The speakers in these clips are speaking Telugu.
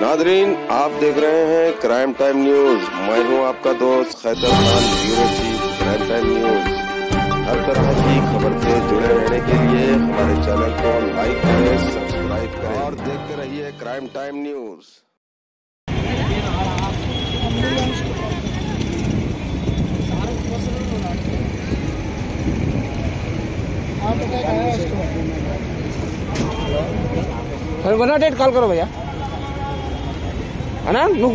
नादरीन, आप देख रहे हैं क्राइम टाइम न्यूज। मैं हूं आपका दोस्त Khaitar Khan, bureau chief crime time news. हर तरह की खबर से जुड़े रहने के लिए हमारे चैनल को लाइक करें, सब्सक्राइब करें और देखते रहिए क्राइम टाइम न्यूज। बना डेट कॉल करो भैया अना नु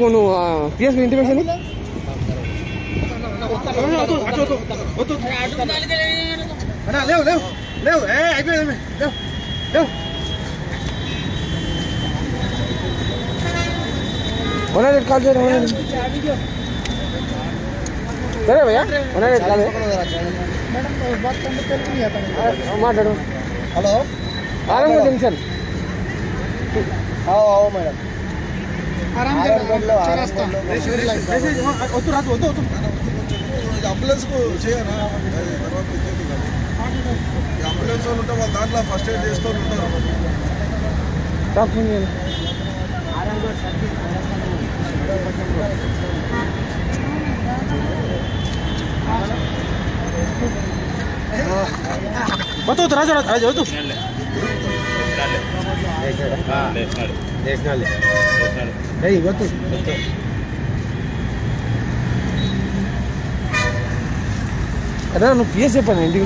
पीएस में इंटीमेशन बना डेट कॉल करे भैया बना डेट कॉल माట్లాడు हेलो आराम टेंशन आओ मैडम అంబులెన్స్ కు చేయనా అంబులెన్స్ వాళ్ళు ఉంటే వాళ్ళ దాంట్లో ఫస్ట్ ఎయిడ్ చేసుకొని ఉంటారు. बताओ तो राजा राजा हो तू నేషనల్ ఏయ్ వద్దు అదే నువ్వు పిఎస్ చెప్పాను ఇంటికి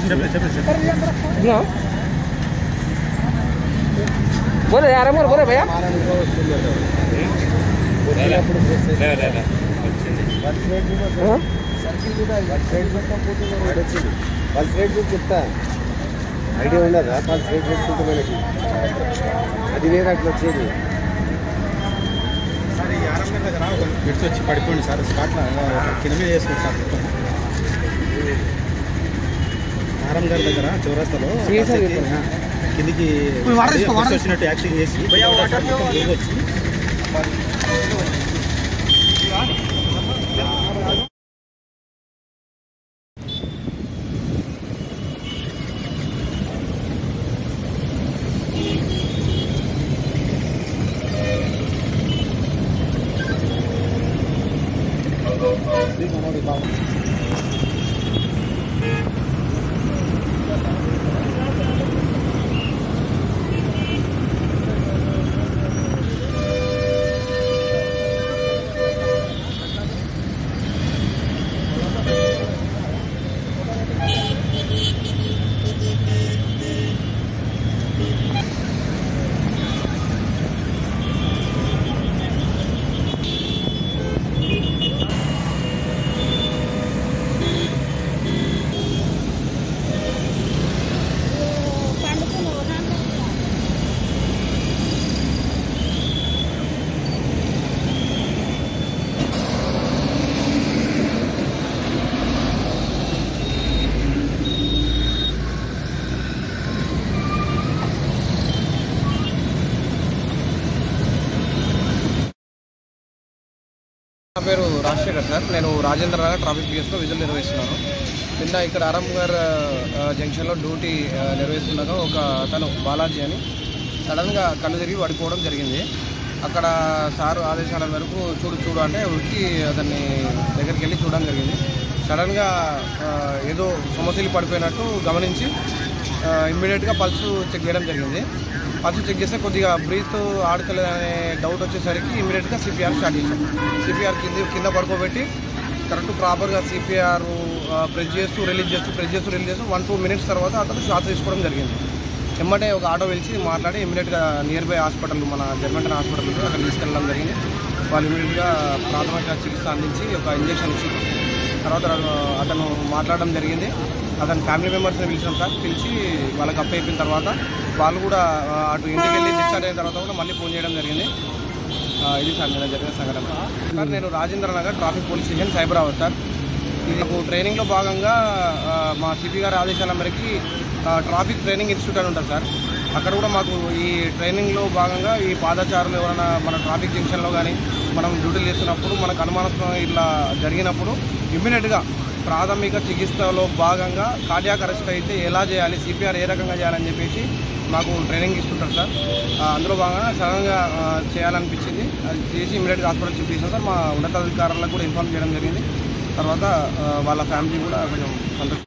बोले यार अमर बोले भैया చెప్తా ఐడియా ఉండదా పల్స్ రేట్ పెట్టుకుంటే మనకి అది వేరే అట్లా వచ్చేది. సార్ ఈ ఆరంభం దగ్గర బిడ్స్ వచ్చి పడిపోయింది సార్, స్పాట్లో కింద మీద వేసుకోండి సార్. ఆరం గారి దగ్గర చౌరస్తాలో కిందికి వచ్చినట్టు యాక్టింగ్ చేసి వచ్చి నా పేరు రాజశేఖర్ సార్. నేను రాజేంద్ర నగర్ ట్రాఫిక్ పిఎస్లో విధులు నిర్వహిస్తున్నాను. నిన్న ఇక్కడ ఆరంగర్ జంక్షన్లో డ్యూటీ నిర్వహిస్తున్నాక ఒక అతను బాలాజీ అని సడన్గా కళ్ళు తిరిగి పడిపోవడం జరిగింది. అక్కడ సార్ ఆదేశాల మేరకు చూడు అంటే ఉరికి అతన్ని దగ్గరికి వెళ్ళి చూడడం జరిగింది. సడన్గా ఏదో సమస్యలు పడిపోయినట్టు గమనించి ఇమ్మీడియట్గా పల్స్ చెక్ చేయడం జరిగింది. పల్స్ చెక్ చేస్తే కొద్దిగా బ్రీత్ ఆడతలేదనే డౌట్ వచ్చేసరికి ఇమ్మీడియట్గా సిపిఆర్ స్టార్ట్ చేశాం. సిపిఆర్ కింద పడుకోబెట్టి కరెక్ట్ ప్రాపర్గా సిపిఆర్ ప్రెస్ చేస్తూ రిలీజ్ చేస్తూ 1-2 మినిట్స్ తర్వాత అతను శ్వాస తీసుకోవడం జరిగింది. ఎమ్మటే ఒక ఆటో పిలిచి మాట్లాడి ఇమ్మీడియట్గా నియర్ బై హాస్పిటల్, మన జర్మెంటన్ హాస్పిటల్ అక్కడ తీసుకెళ్ళడం జరిగింది. వాళ్ళు ఇమ్మీడియట్గా ప్రాథమిక చికిత్స అందించి ఒక ఇంజెక్షన్ ఇచ్చి తర్వాత అతను మాట్లాడడం జరిగింది. అతని ఫ్యామిలీ మెంబర్స్ని పిలిచాం సార్. పిలిచి వాళ్ళకి అప్పయిపోయిన తర్వాత వాళ్ళు కూడా అటు ఇంటికి వెళ్ళి డిశ్చార్జ్ అయిన తర్వాత కూడా మళ్ళీ ఫోన్ చేయడం జరిగింది. ఇది సార్ నేను జరిగిన సంఘటన. సార్ నేను Rajendra Nagar traffic police station Cyberabad sir. ఇది నాకు ట్రైనింగ్లో భాగంగా మా సిపి గారి ఆదేశాల మేరకి ట్రాఫిక్ ట్రైనింగ్ ఇన్స్టిట్యూట్ అని ఉంటుంది సార్. అక్కడ కూడా మాకు ఈ ట్రైనింగ్లో భాగంగా ఈ పాదచారులు ఎవరైనా మన ట్రాఫిక్ జంక్షన్లో కానీ మనం డ్యూటీలు చేస్తున్నప్పుడు మనకు అనుమానం ఇట్లా జరిగినప్పుడు ఇమ్మీడియట్గా ప్రాథమిక చికిత్సలో భాగంగా కార్డియాక్ అరెస్ట్ అయితే ఎలా చేయాలి, సిపిఆర్ ఏ రకంగా చేయాలని చెప్పేసి మాకు ట్రైనింగ్ ఇస్తుంటారు సార్. అందులో భాగంగా సడన్గా చేయాలనిపించింది. అది చేసి ఇమీడియట్గా హాస్పిటల్ షిఫ్ట్ చేసాం సార్. మా ఉన్నతాధికారులకు కూడా ఇన్ఫార్మ్ చేయడం జరిగింది. తర్వాత వాళ్ళ ఫ్యామిలీ కూడా కొంచెం సంతోషం.